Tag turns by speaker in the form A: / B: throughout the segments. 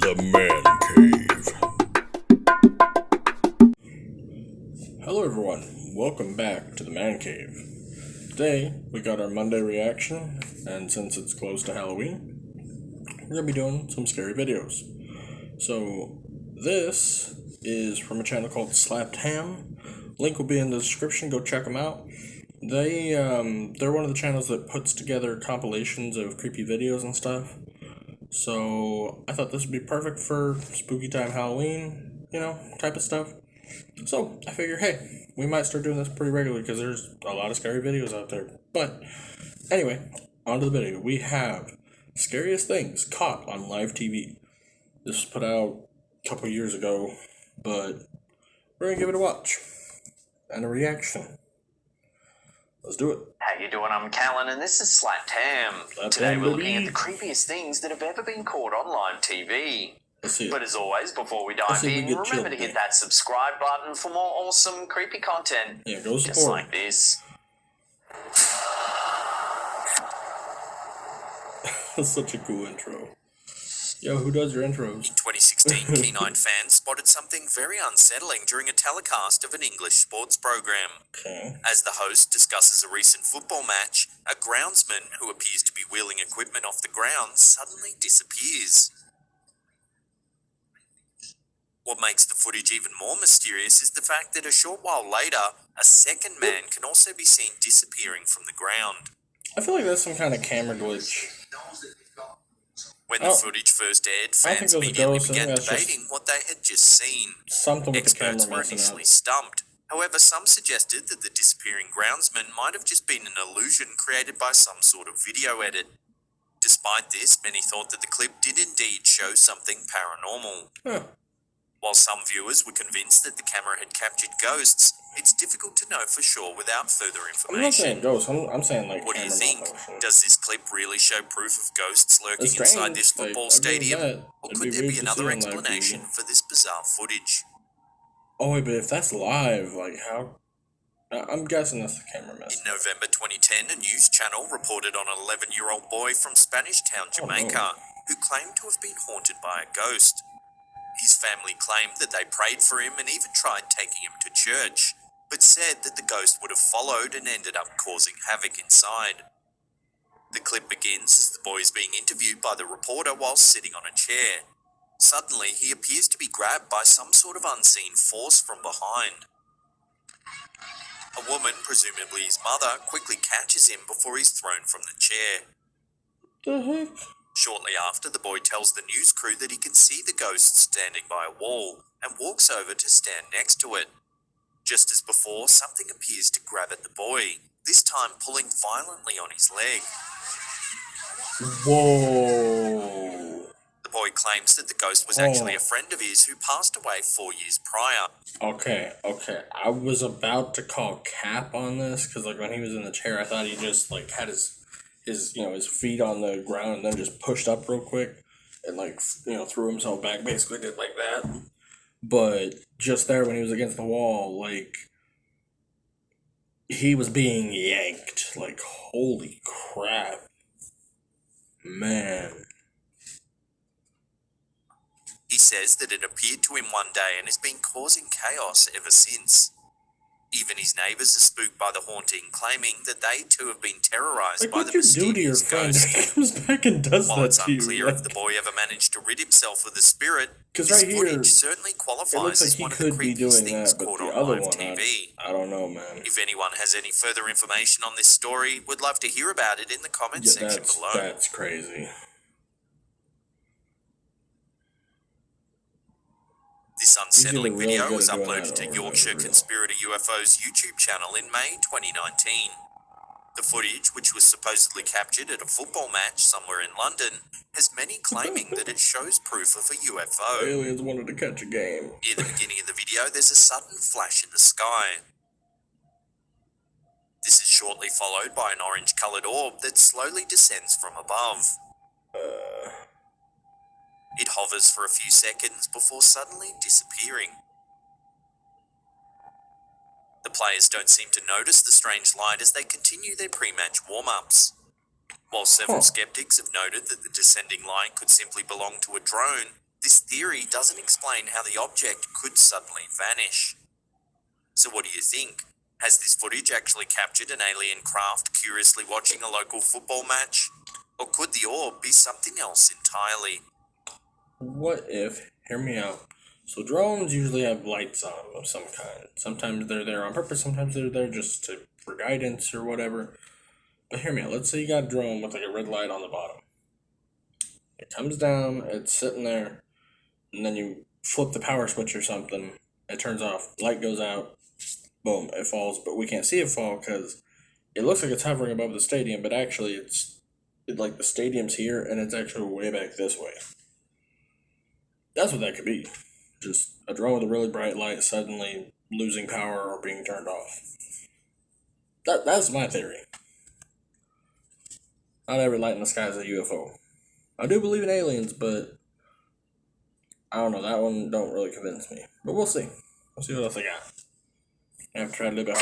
A: The Man Cave. Hello everyone, welcome back to the Man Cave. Today, we got our Monday reaction, and since it's close to Halloween, we're going to be doing some scary videos. So, this is from a channel called Slapped. Link will be in the description, go check them out. They're one of the channels that puts together compilations of creepy videos and stuff. So, I thought this would be perfect for spooky time Halloween, type of stuff. So, I figure, hey, we might start doing this pretty regularly because there's a lot of scary videos out there. But, anyway, on to the video. We have Scariest Things Caught on Live TV. This was put out a couple years ago, but we're going to give it a watch and a reaction. Let's do it.
B: How you doing? I'm Callan, and this is Slapped. Today we're looking at the creepiest things that have ever been caught on live TV. But as always, before we dive in, remember to hit that subscribe button for more awesome creepy content.
A: Yeah, go support.
B: Just like this.
A: That's such a cool intro. Yo, who does your intros?
C: In 2016, keen-eyed fans spotted something very unsettling during a telecast of an English sports program.
A: Okay.
C: As the host discusses a recent football match, a groundsman who appears to be wheeling equipment off the ground suddenly disappears. What makes the footage even more mysterious is the fact that a short while later, a second man can also be seen disappearing from the ground.
A: I feel like that's some kind of camera glitch.
C: When the footage first aired, fans immediately began debating what they had just seen.
A: Something with
C: Experts
A: the
C: were
A: camera
C: initially stumped. However, some suggested that the disappearing groundsman might have just been an illusion created by some sort of video edit. Despite this, many thought that the clip did indeed show something paranormal.
A: Huh.
C: While some viewers were convinced that the camera had captured ghosts, it's difficult to know for sure without further information.
A: I'm not saying ghosts, I'm saying like
C: what do you think?
A: Malfunction.
C: Does this clip really show proof of ghosts lurking inside this football stadium? Or could there be another explanation for this bizarre footage?
A: Oh wait, but if that's live, like how? I'm guessing that's the camera message.
C: In November 2010, a news channel reported on an 11-year-old boy from Spanish Town, Jamaica, who claimed to have been haunted by a ghost. His family claimed that they prayed for him and even tried taking him to church, but said that the ghost would have followed and ended up causing havoc inside. The clip begins as the boy is being interviewed by the reporter while sitting on a chair. Suddenly, he appears to be grabbed by some sort of unseen force from behind. A woman, presumably his mother, quickly catches him before he's thrown from the chair.
A: The heck?
C: Shortly after, the boy tells the news crew that he can see the ghost standing by a wall and walks over to stand next to it. Just as before, something appears to grab at the boy, this time pulling violently on his leg.
A: Whoa.
C: The boy claims that the ghost was actually a friend of his who passed away 4 years prior.
A: Okay. I was about to call cap on this, because like when he was in the chair, I thought he just like had his feet on the ground and then just pushed up real quick and like, threw himself back, basically did like that. But just there when he was against the wall, like, he was being yanked. Like, holy crap. Man.
C: He says that it appeared to him one day and has been causing chaos ever since. Even his neighbours are spooked by the haunting, claiming that they too have been terrorised by the mysterious ghost.
A: He comes back and does
C: While
A: that
C: it's
A: to you,
C: unclear if the boy ever managed to rid himself of the spirit, this
A: right here,
C: footage certainly qualifies as one of the creepiest things caught on live TV.
A: I don't know, man.
C: If anyone has any further information on this story, we'd love to hear about it in the comments section below.
A: That's crazy.
C: This unsettling video was uploaded to Yorkshire Conspirator UFO's YouTube channel in May 2019. The footage, which was supposedly captured at a football match somewhere in London, has many claiming that it shows proof of a UFO.
A: Aliens wanted to catch a game.
C: Near the beginning of the video, there's a sudden flash in the sky. This is shortly followed by an orange-coloured orb that slowly descends from above. It hovers for a few seconds before suddenly disappearing. The players don't seem to notice the strange light as they continue their pre-match warm-ups. While several skeptics have noted that the descending light could simply belong to a drone, This theory doesn't explain how the object could suddenly vanish. So what do you think? Has this footage actually captured an alien craft curiously watching a local football match? Or could the orb be something else entirely?
A: What if, hear me out, so drones usually have lights on of some kind. Sometimes they're there on purpose, sometimes they're there just for guidance or whatever. But hear me out, let's say you got a drone with like a red light on the bottom. It comes down, it's sitting there, and then you flip the power switch or something, it turns off, light goes out, boom, it falls, but we can't see it fall because it looks like it's hovering above the stadium, but actually it's like the stadium's here and it's actually way back this way. That's what that could be. Just a drone with a really bright light suddenly losing power or being turned off. That's my theory. Not every light in the sky is a UFO. I do believe in aliens, but I don't know, that one don't really convince me. But we'll see. We'll see what else I got. I have to try to do better.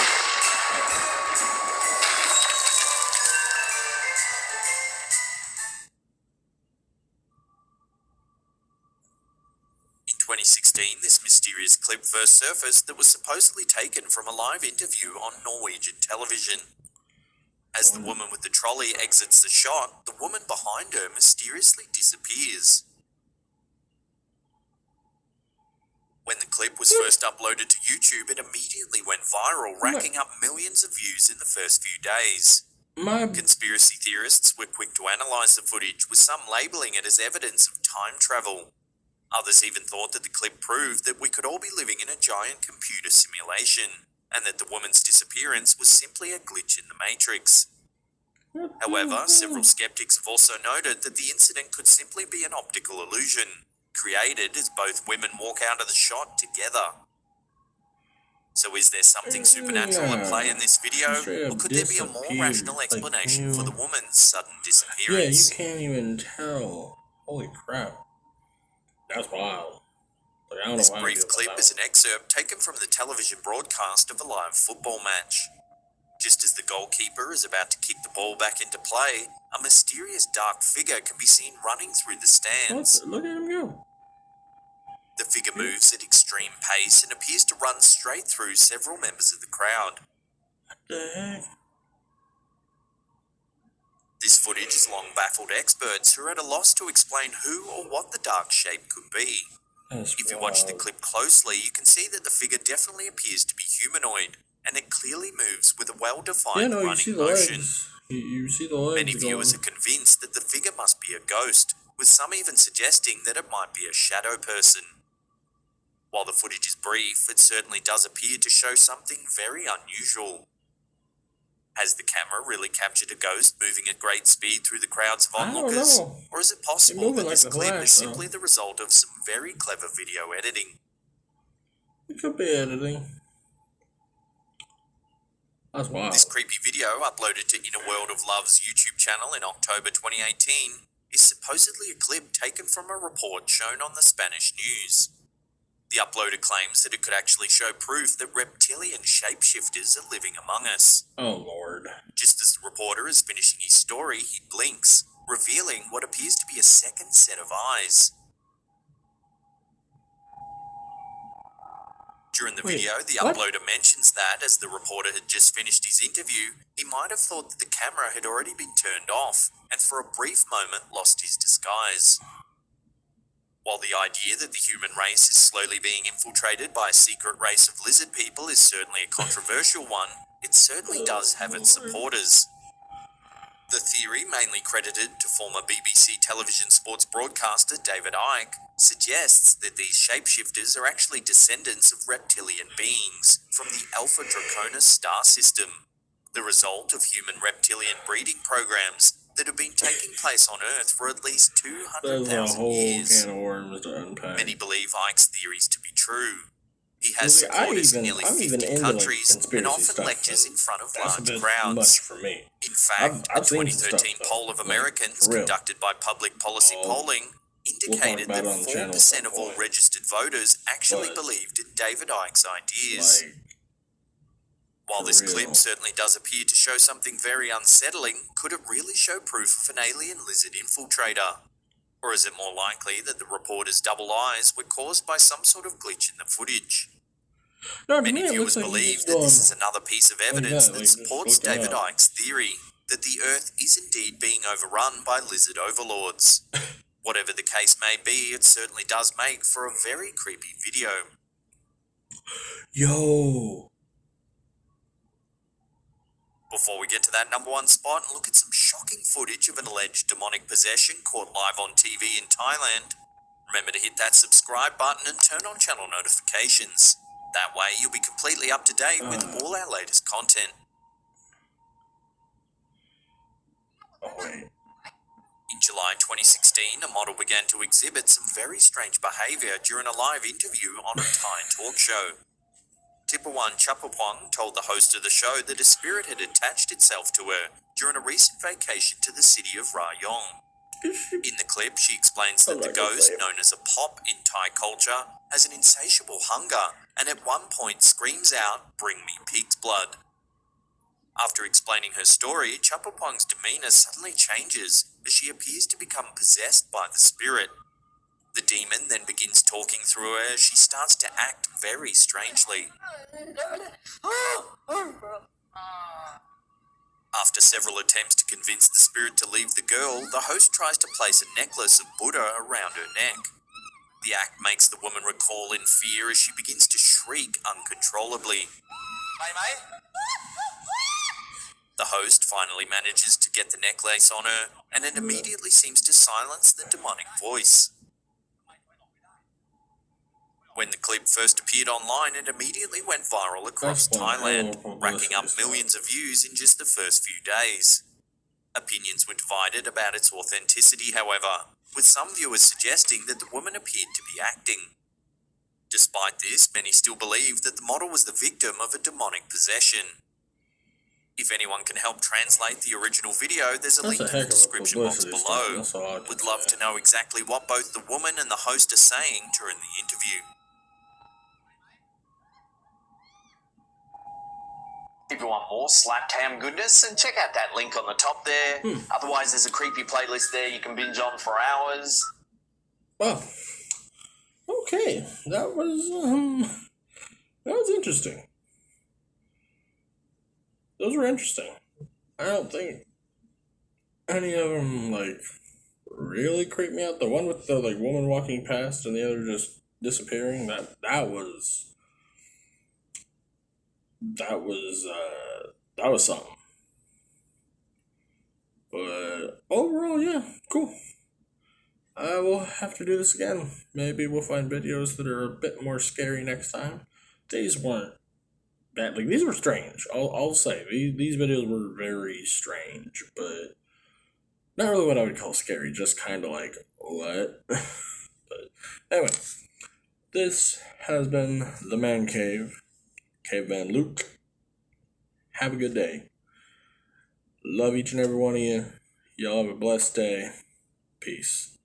C: In 2016, this mysterious clip first surfaced that was supposedly taken from a live interview on Norwegian television. As the woman with the trolley exits the shot, the woman behind her mysteriously disappears. When the clip was first uploaded to YouTube, it immediately went viral, racking up millions of views in the first few days. Conspiracy theorists were quick to analyze the footage, with some labeling it as evidence of time travel. Others even thought that the clip proved that we could all be living in a giant computer simulation, and that the woman's disappearance was simply a glitch in the Matrix. However, several skeptics have also noted that the incident could simply be an optical illusion, created as both women walk out of the shot together. So is there something supernatural at play in this video, or could there be a more rational explanation for the woman's sudden disappearance?
A: Yeah, you can't even tell. Holy crap. That's wild. Like, I don't
C: This
A: know
C: brief clip is an excerpt taken from the television broadcast of a live football match. Just as the goalkeeper is about to kick the ball back into play, a mysterious dark figure can be seen running through the stands.
A: Look at him go.
C: The figure moves at extreme pace and appears to run straight through several members of the crowd.
A: What the heck?
C: This footage has long baffled experts who are at a loss to explain who or what the dark shape could be. If you watch the clip closely, you can see that the figure definitely appears to be humanoid, and it clearly moves with a well-defined running motion.
A: You see the legs.
C: Many viewers are convinced that the figure must be a ghost, with some even suggesting that it might be a shadow person. While the footage is brief, it certainly does appear to show something very unusual. Has the camera really captured a ghost moving at great speed through the crowds of onlookers? Or is it possible that this clip is simply the result of some very clever video editing?
A: It could be editing. That's wild.
C: This creepy video, uploaded to Inner World of Love's YouTube channel in October 2018, is supposedly a clip taken from a report shown on the Spanish news. The uploader claims that it could actually show proof that reptilian shapeshifters are living among us.
A: Oh, Lord.
C: Just as the reporter is finishing his story, he blinks, revealing what appears to be a second set of eyes. During the video, the uploader mentions that, as the reporter had just finished his interview, he might have thought that the camera had already been turned off, and for a brief moment lost his disguise. While the idea that the human race is slowly being infiltrated by a secret race of lizard people is certainly a controversial one, it certainly does have its supporters. The theory, mainly credited to former BBC television sports broadcaster David Icke, suggests that these shapeshifters are actually descendants of reptilian beings from the Alpha Draconis star system, the result of human-reptilian breeding programs that have been taking place on Earth for at least 200,000 years.
A: Can of worms to unpack.
C: Many believe Icke's theories to be true. He has supporters in nearly 50 countries and often lectures in front of large crowds.
A: Much for me.
C: In fact, a 2013 poll of Americans conducted by Public Policy Polling indicated that 4% of all registered voters actually believed in David Icke's ideas. While this clip certainly does appear to show something very unsettling, could it really show proof of an alien lizard infiltrator? Or is it more likely that the reporter's double eyes were caused by some sort of glitch in the footage?
A: No,
C: Many viewers believe that this is another piece of evidence that supports David Icke's theory that the Earth is indeed being overrun by lizard overlords. Whatever the case may be, it certainly does make for a very creepy video.
A: Yo!
C: Before we get to that number one spot and look at some shocking footage of an alleged demonic possession caught live on TV in Thailand, remember to hit that subscribe button and turn on channel notifications. That way you'll be completely up to date with all our latest content.
A: Oh, wait.
C: In July 2016, a model began to exhibit some very strange behaviour during a live interview on a Thai talk show. Tipawan Chapapong told the host of the show that a spirit had attached itself to her during a recent vacation to the city of Rayong. In the clip, she explains that the ghost, known as a pop in Thai culture, has an insatiable hunger and at one point screams out, "Bring me pig's blood." After explaining her story, Chapapong's demeanour suddenly changes as she appears to become possessed by the spirit. The demon then begins talking through her as she starts to act very strangely. After several attempts to convince the spirit to leave the girl, the host tries to place a necklace of Buddha around her neck. The act makes the woman recoil in fear as she begins to shriek uncontrollably. The host finally manages to get the necklace on her, and it immediately seems to silence the demonic voice. When the clip first appeared online, it immediately went viral across Thailand, racking up millions of views in just the first few days. Opinions were divided about its authenticity, however, with some viewers suggesting that the woman appeared to be acting. Despite this, many still believe that the model was the victim of a demonic possession. If anyone can help translate the original video, there's a link in the description box below. Would love to know exactly what both the woman and the host are saying during the interview.
B: If you want more Slapped Ham goodness, then check out that link on the top there. Otherwise, there's a creepy playlist there you can binge on for hours.
A: Well, okay, that was interesting. Those were interesting. I don't think any of them, really creeped me out. The one with the, woman walking past and the other just disappearing, that was something. But overall, yeah, cool. I will have to do this again. Maybe we'll find videos that are a bit more scary next time. These weren't bad. These were strange. I'll say these videos were very strange, but not really what I would call scary. Just kind of what. But anyway, this has been the Man Cave. Caveman Luke. Have a good day. Love each and every one of you. Y'all have a blessed day. Peace.